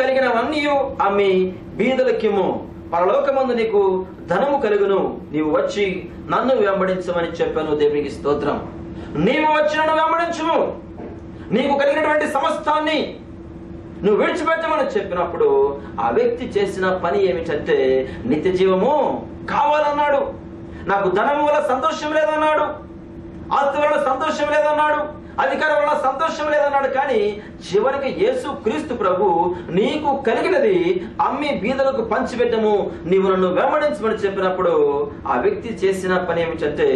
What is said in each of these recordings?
కలిగినవన్నీ అమ్మి బీదలకిమ్ము, పరలోకమందు నీకు ధనము కలుగును, నీవు వచ్చి నన్ను వెంబడించమని చెప్పాను. దేవునికి స్తోత్రం. నీవు వచ్చి నన్ను వెంబడించుము, నీకు కలిగినటువంటి సమస్తాన్ని నువ్వు విడిచిపెట్టమని చెప్పినప్పుడు ఆ వ్యక్తి చేసిన పని ఏమిటంటే నిత్య జీవము కావాలన్నాడు. నాకు ధనము వల్ల సంతోషం లేదన్నాడు, ఆస్తి వల్ల సంతోషం లేదన్నాడు, అధికారం వల్ల సంతోషం లేదన్నాడు. కానీ చివరికి యేసు క్రీస్తు ప్రభు నీకు కలిగినది అమ్మి బీదలకు పంచిపెట్టము, నీవు నన్ను వెంబడించమని చెప్పినప్పుడు ఆ వ్యక్తి చేసిన పని ఏమిటంటే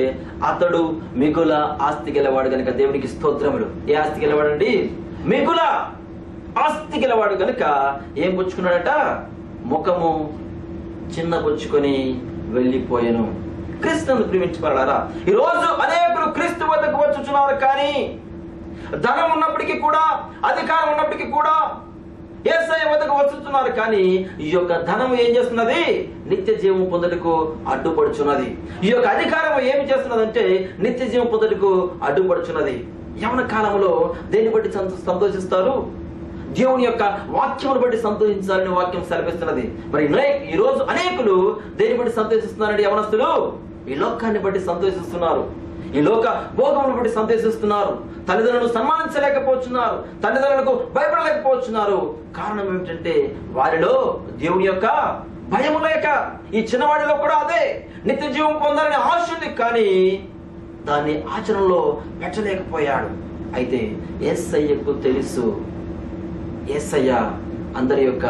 అతడు మిగుల ఆస్తి గెలవాడు గనుక దేవునికి స్తోత్రములు. ఏ ఆస్తి గెలవాడండి? మిగుల ఆస్తి గెలవాడు గనుక ఏం పుచ్చుకున్నాడట? ముఖము చిన్న పుచ్చుకొని వెళ్ళిపోయాను. క్రీస్తును ప్రేమించబడారా? ఈ రోజు అనేకులు క్రీస్తు వద్దకు వచ్చుచున్నారు, కానీ ధనం ఉన్నప్పటికీ కూడా, అధికారం ఉన్నప్పటికీ కూడా యేసయ్య వద్దకు వచ్చుతున్నారు. కానీ ఈ యొక్క ధనము ఏం చేస్తున్నది? నిత్య జీవం పొందుటకు అడ్డుపడుచున్నది. ఈ యొక్క అధికారం ఏమి చేస్తున్నదంటే నిత్య జీవం పొందుటకు అడ్డుపడుచున్నది. యవన కాలంలో దేన్ని బట్టి సంతోషిస్తారు? దేవుని యొక్క వాక్యమును బట్టి సంతోషించాలని వాక్యం సెలవిస్తున్నది. మరి ఈ రోజు అనేకులు దేని బట్టి సంతోషిస్తున్నారండి? యవనస్తులు ఈ లోకాన్ని బట్టి సంతోషిస్తున్నారు, ఈ లోక భోగమును బట్టి సంతోషిస్తున్నారు. తల్లిదండ్రులను సన్మానించలేకపోతున్నారు, తల్లిదండ్రులకు భయపడలేకపోతున్నారు. కారణం ఏమిటంటే వారిలో దేవుని యొక్క భయము లేక. ఈ చిన్నవాడిలో కూడా అదే, నిత్య జీవం పొందాలని ఆశ ఉంది, కానీ దాన్ని ఆచరణలో పెట్టలేకపోయాడు. అయితే యేసయ్యకు తెలుసు, యేసయ్య అందరి యొక్క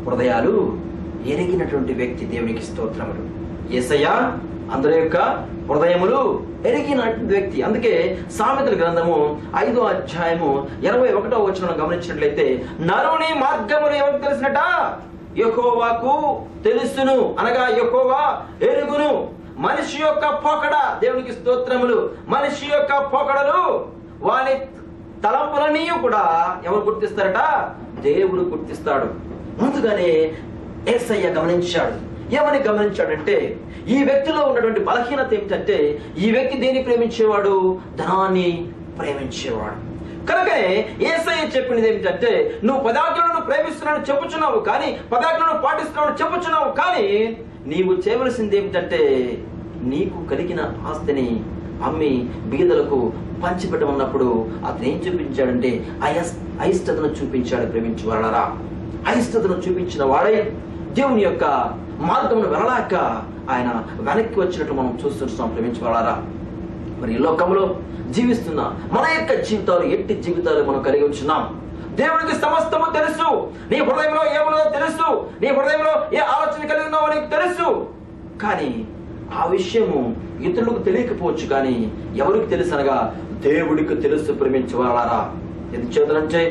హృదయాలు ఎరిగినటువంటి వ్యక్తి. దేవునికి స్తోత్రములు. యేసయ్య అందరి యొక్క హృదయములు ఎరిగినటువంటి వ్యక్తి. అందుకే సామెతల గ్రంథము 5వ అధ్యాయము 21వ వచనం గమనించినట్లయితే, నరుని మార్గములు ఎవరికి తెలిసినట? యెహోవాకు తెలుసును, అనగా యెహోవా ఎరుగును. మనిషి యొక్క పోకడ, దేవునికి స్తోత్రములు, మనిషి యొక్క పోకడలు వాని తలంపులన్నీ కూడా ఎవరు గుర్తిస్తారట? దేవుడు గుర్తిస్తాడు. ముందుగానే యేసయ్య గమనించాడు. ఏమని గమనించాడంటే ఈ వ్యక్తిలో ఉన్నటువంటి బలహీనత ఏమిటంటే ఈ వ్యక్తి దేన్ని ప్రేమించేవాడు? ధనాన్ని ప్రేమించేవాడు. కనుకనే యేసయ్య చెప్పినది ఏమిటంటే నువ్వు పదార్థులను ప్రేమిస్తున్నావు చెప్పుచున్నావు, కానీ పదార్థులను పాటిస్తున్నావు చెప్పుచున్నావు, కానీ నీవు చేయవలసింది ఏమిటంటే నీకు కలిగిన ఆస్తిని అమ్మి బీదలకు పంచిపెట్టమన్నప్పుడు అతను ఏం చూపించాడంటే అయిష్టతను చూపించాడు. ప్రేమించేవాళ్ళారా, అయిష్టతను చూపించిన వాడే దేవుని యొక్క మార్గమును వెళ్ళలేక ఆయన వెనక్కి వచ్చినట్టు మనం చూస్తున్నాం. ప్రేమించేవాళ్ళారా, మరి ఈ లోకంలో జీవిస్తున్న మన యొక్క జీవితాలు ఎట్టి జీవితాలు మనం కలిగి ఉంచున్నాం. దేవునికి సమస్తము తెలుసు, నీ హృదయంలో ఏమున్నదో తెలుసు, నీ హృదయంలో ఏ ఆలోచన కలిగి ఉన్నావో నీకు తెలుసు. కానీ ఆ విషయము ఇతరులకు తెలియకపోవచ్చు, కానీ ఎవరికి తెలుసు అనగా దేవుడికి తెలుసు. ప్రేమించేవాళ్ళారా, ఎందుచేతనంటే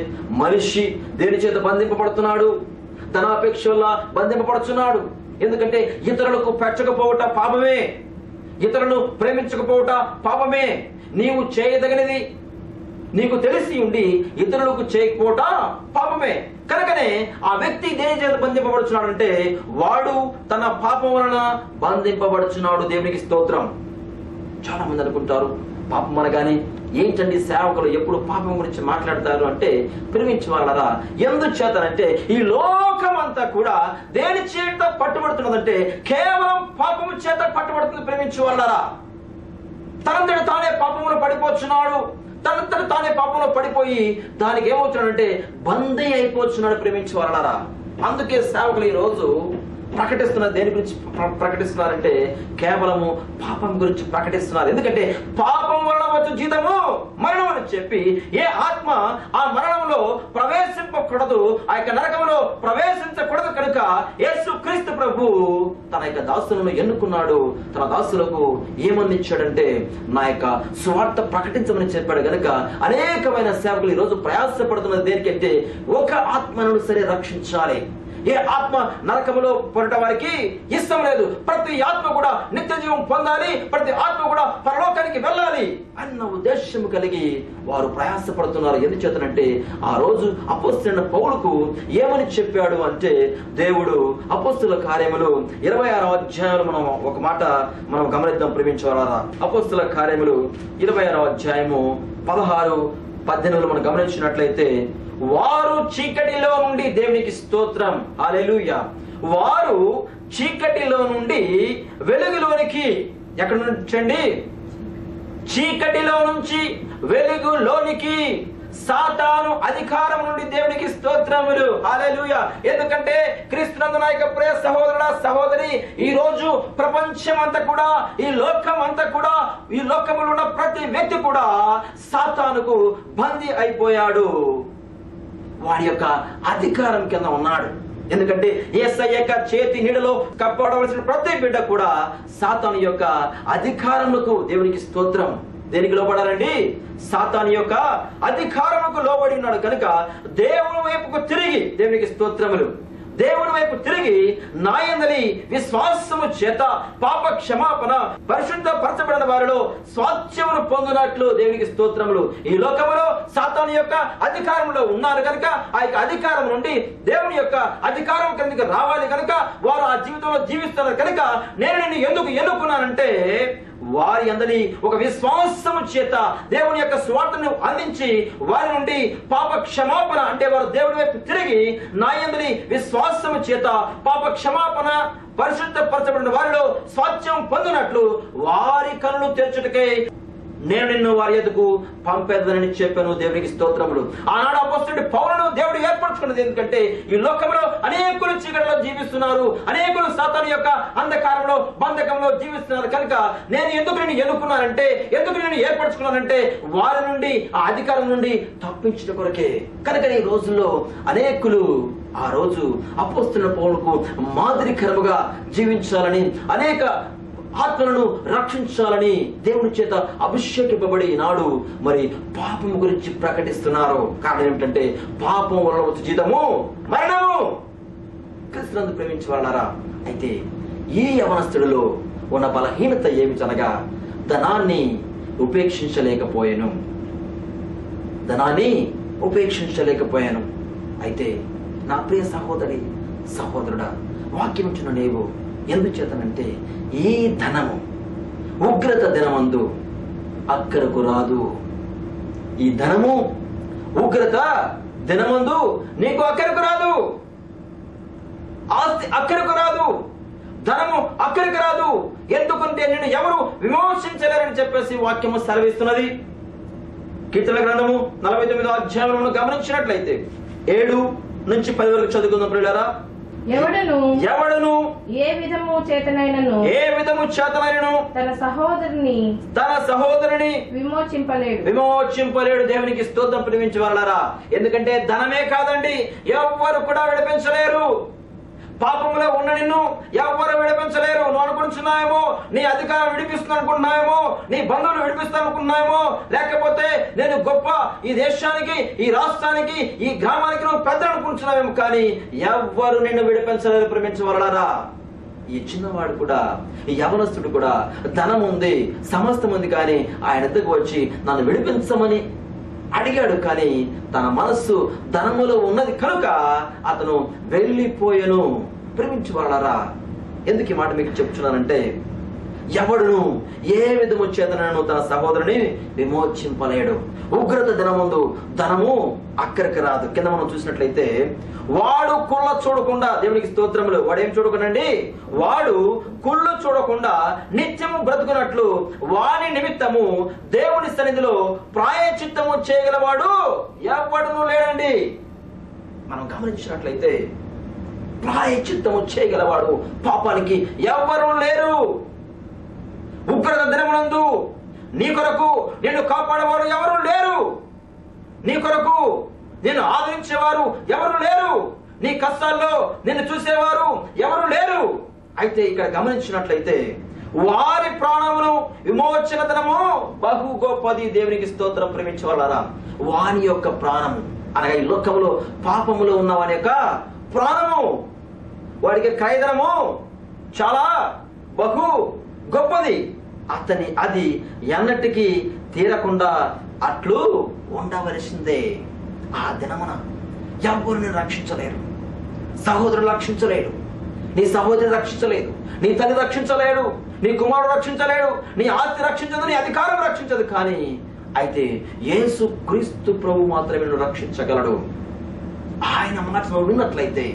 మనిషి దేని చేత బంధింపబడుతున్నాడు? ధనాపేక్ష వల్ల బంధింపబడుతున్నాడు. ఎందుకంటే ఇతరులకు పెట్టకపోవట పాపమే, ఇతరులను ప్రేమించకపోవట పాపమే. నీవు చేయదగినది నీకు తెలిసి ఉండి ఇతరులకు చేయకపోవట పాపమే. కనుకనే ఆ వ్యక్తి దేని చేత బంధింపబడుచున్నాడు అంటే వాడు తన పాపం వలన బంధింపబడుచున్నాడు. దేవునికి స్తోత్రం. చాలా మంది అనుకుంటారు పాపం అనగానే ఏంటండి సేవకులు ఎప్పుడు పాపం గురించి మాట్లాడతారు అంటే, ప్రేమించేవాళ్ళరా, ఎందుచేతనంటే ఈ లోకం అంతా కూడా దేని చేత పట్టుబడుతున్నదంటే కేవలం పాపము చేత పట్టుబడుతుంది. ప్రేమించేవాళ్ళరా, తనంతటి తానే పాపములో పడిపోతున్నాడు, తనంతటి తానే పాపంలో పడిపోయి దానికి ఏమవుతున్నాడంటే బందీ అయిపోతున్నాడు. ప్రేమించేవాళ్ళరా, అందుకే సేవకులు ఈ రోజు ప్రకటిస్తున్నారు. దేని గురించి ప్రకటిస్తున్నారంటే కేవలము పాపం గురించి ప్రకటిస్తున్నారు. ఎందుకంటే పాపం వలన వచ్చే జీతము మరణం అని చెప్పి ఏ ఆత్మ ఆ మరణంలో ప్రవేశింపకూడదు, ఆ యొక్క నరకంలో ప్రవేశించకూడదు. కనుక యేసు క్రీస్తు ప్రభు తన యొక్క దాసులను ఎన్నుకున్నాడు. తన దాసులకు ఏమని ఇచ్చాడంటే నా యొక్క సువార్త ప్రకటించమని చెప్పాడు. కనుక అనేకమైన సేవకులు ఈ రోజు ప్రయాసపడుతున్నది దేనికంటే ఒక ఆత్మను సరే రక్షించాలి. ఏ ఆత్మ నరకములో పడట వారికి ఇష్టం లేదు. ప్రతి ఆత్మ కూడా నిత్య జీవం పొందాలి, ప్రతి ఆత్మ కూడా పరలోకానికి వెళ్ళాలి అన్న ఉద్దేశం కలిగి వారు ప్రయాసపడుతున్నారు. ఎందుచేతనంటే ఆ రోజు అపోస్తలుడైన పౌలుకు ఏమని చెప్పాడు అంటే దేవుడు అపోస్తలుల కార్యములు 26వ అధ్యాయంలో మనం ఒక మాట మనం గమనిద్దాం. ప్రేమించేవారా, అపోస్తలుల కార్యములు 26వ అధ్యాయము 16-18 మనం గమనించినట్లయితే వారు చీకటిలో నుండి, దేవునికి స్తోత్రం, హల్లెలూయా, వారు చీకటిలో నుండి వెలుగులోనికి, ఎక్కడ నుంచండి? చీకటిలో నుంచి వెలుగులోనికి, సాతాను అధికారం నుండి, దేవునికి స్తోత్రములు, హల్లెలూయా. ఎందుకంటే క్రీస్తునందు నా యొక్క ప్రియ సహోదరుడా, సహోదరి, ఈ రోజు ప్రపంచం అంతా కూడా, ఈ లోకం అంతా కూడా, ఈ లోకములో ఉన్న ప్రతి వ్యక్తి కూడా సాతానుకు బందీ అయిపోయాడు, వాడి యొక్క అధికారం కింద ఉన్నాడు. ఎందుకంటే యేసయ్య యొక్క చేతి నీడలో కప్పబడవలసిన ప్రతి బిడ్డ కూడా సాతాను యొక్క అధికారములకు, దేవునికి స్తోత్రం, దేనికి లోబడాలండి? సాతాను యొక్క అధికారముకు లోబడి ఉన్నాడు కనుక దేవుని వైపుకు తిరిగి, దేవునికి స్తోత్రములు, దేవుని వైపు తిరిగి నా యందలి విశ్వాసము చేత పాప క్షమాపణ పరిశుద్ధ పరచబడిన వారిలో స్వాస్థ్యమును పొందినట్లు, దేవునికి స్తోత్రములు. ఈ లోకములో సాతాను యొక్క అధికారంలో ఉన్నారు కనుక ఆ యొక్క అధికారం నుండి దేవుని యొక్క అధికారం కిందకి రావాలి కనుక వారు ఆ జీవితంలో జీవిస్తున్నారు కనుక నేను నిన్ను ఎందుకు ఎన్నుకున్నానంటే వారి అందరి ఒక విశ్వాసము చేత దేవుని యొక్క స్వార్థను అందించి వారి నుండి పాప క్షమాపణ, అంటే వారు దేవుని వైపు తిరిగి నా యందలి విశ్వాసము చేత పాప క్షమాపణ పరిశుద్ధ పరచబడిన వారిలో స్వాస్థ్యం పొందినట్లు వారి కనులు తెరచుటకై నేను నిన్ను వారి ఎదుకు పంపేదనని చెప్పాను, దేవునికి స్తోత్రములు. ఆనాడు అపోస్తలుడు పౌలును దేవుడు ఏర్పరచుకున్నది ఎందుకంటే ఈ లోకంలో అనేకులు చీకటిలో జీవిస్తున్నారు, అనేకులు సాతాను యొక్క అంధకారంలో బంధకంలో జీవిస్తున్నారు కనుక నేను ఎందుకు నేను ఎన్నుకున్నానంటే, ఎందుకు నేను ఏర్పరచుకున్నానంటే వారి నుండి, ఆ అధికారం నుండి తప్పించిన కొరకే. కనుక ఈ రోజుల్లో అనేకులు ఆ రోజు అపోస్తలుల పౌలుకు మాదిరికరముగా జీవించాలని, అనేక ఆత్మలను రక్షించాలని దేవుని చేత అభిషేకింపబడి నాడు మరి పాపము గురించి ప్రకటిస్తున్నారు. కారణం ఏమిటంటే పాపం వలన వచ్చే జీతము మరణము. క్రీస్తునందు ప్రేమించే వాళ్ళారా, అయితే ఈ యవనస్తుడిలో ఉన్న బలహీనత ఏమిటనగా ధనాన్ని ఉపేక్షించలేకపోయాను, ధనాన్ని ఉపేక్షించలేకపోయాను. అయితే నా ప్రియ సహోదరి, సహోదరుడా, వాక్యం ఇచ్చిన నీవు ఎందుచేతనంటే ఈ ధనము ఉగ్రత దినమందు అక్కరకు రాదు. ఈ ధనము ఉగ్రత దినమందు నీకు అక్కరకు రాదు, ఆస్తి అక్కరకు రాదు, ధనము అక్కడికి రాదు. ఎందుకంటే నిన్ను ఎవరు విమోచించలేరని చెప్పేసి వాక్యము సెలవిస్తున్నది. కీర్తన గ్రంథము 49వ అధ్యాయమును గమనించినట్లయితే 7 నుంచి 10 వరకు చదువుకుందాం ప్రియులారా. ఎవడును ఏ విధము చేతనైనను తన సహోదరుని విమోచింపలేడు. దేవునికి స్తోత్రం ప్రేమించే వాళ్ళారా. ఎందుకంటే ధనమే కాదండి, ఎవ్వరు కూడా విడిపించలేరు. పాపంలో ఉన్న నిన్ను ఎవ్వరు విడిపించలేరు. నువ్వు అనుకుంటున్నాయేమో నీ అధికారం విడిపిస్తుంది అనుకుంటున్నాయేమో, నీ బంధువులు విడిపిస్తాను అనుకుంటున్నాయేమో, లేకపోతే నేను గొప్ప ఈ దేశానికి, ఈ రాష్ట్రానికి, ఈ గ్రామానికి నువ్వు పెద్ద అనుకుంటున్నావేమో, కానీ ఎవ్వరు నిన్ను విడిపించలేరు ప్రేమించవలరా. ఈ చిన్నవాడు కూడా, ఈ యవనస్తుడు కూడా ధనం ఉంది, సమస్తం ఉంది, కానీ ఆయన ఎద్దకు వచ్చి నన్ను విడిపించమని అడిగాడు. కానీ తన మనస్సు ధనములో ఉన్నది కనుక అతను వెళ్ళిపోయాను. ప్రేమించు వాళ్ళారా, ఎందుకు ఈ మాట మీకు చెప్తున్నానంటే ఎవడును ఏ విధము చేతనను తన సహోదరుని విమోచింపలేడు. ఉగ్రత దినముందు ధనము అక్కడికి రాదు. కింద మనం చూసినట్లయితే వాడు కుళ్ళ చూడకుండా, దేవునికి స్తోత్రములు, వాడు ఏం చూడకుండండి, వాడు కుళ్ళు చూడకుండా నిత్యము బ్రతుకున్నట్లు వాని నిమిత్తము దేవుని సన్నిధిలో ప్రాయశ్చిత్తము చేయగలవాడు ఎవడును లేడండి. మనం గమనించినట్లయితే ప్రాయశ్చిత్తము చేయగలవాడు పాపానికి ఎవ్వరూ లేరు. ఉగ్రత దినమునందు నీ కొరకు నిన్ను కాపాడేవారు ఎవరు లేరు, నీ కొరకు నిన్ను ఆదరించేవారు ఎవరు లేరు, నీ కష్టాల్లో నిన్ను చూసేవారు ఎవరు లేరు. అయితే ఇక్కడ గమనించినట్లయితే వారి ప్రాణమును విమోచన దినము బహు గొప్పది. దేవునికి స్తోత్రం ప్రేమించవాలరా. వాని యొక్క ప్రాణము అనగా ఈ లోకములో పాపములో ఉన్న వాని యొక్క ప్రాణము, వాడికి క్రయధనము చాలా బహు గొప్పది. అతని అది ఎన్నటికీ తీరకుండా అట్లు ఉండవలసిందే. ఆ దినమున ఎవరిని రక్షించలేరు, సహోదరులు రక్షించలేడు, నీ సహోదరి రక్షించలేదు, నీ తల్లి రక్షించలేడు, నీ కుమారుడు రక్షించలేడు, నీ ఆస్తి రక్షించదు, నీ అధికారం రక్షించదు. కానీ అయితే యేసు క్రీస్తు ప్రభు మాత్రమే రక్షించగలడు. ఆయన మాట నువ్వు విన్నట్లయితే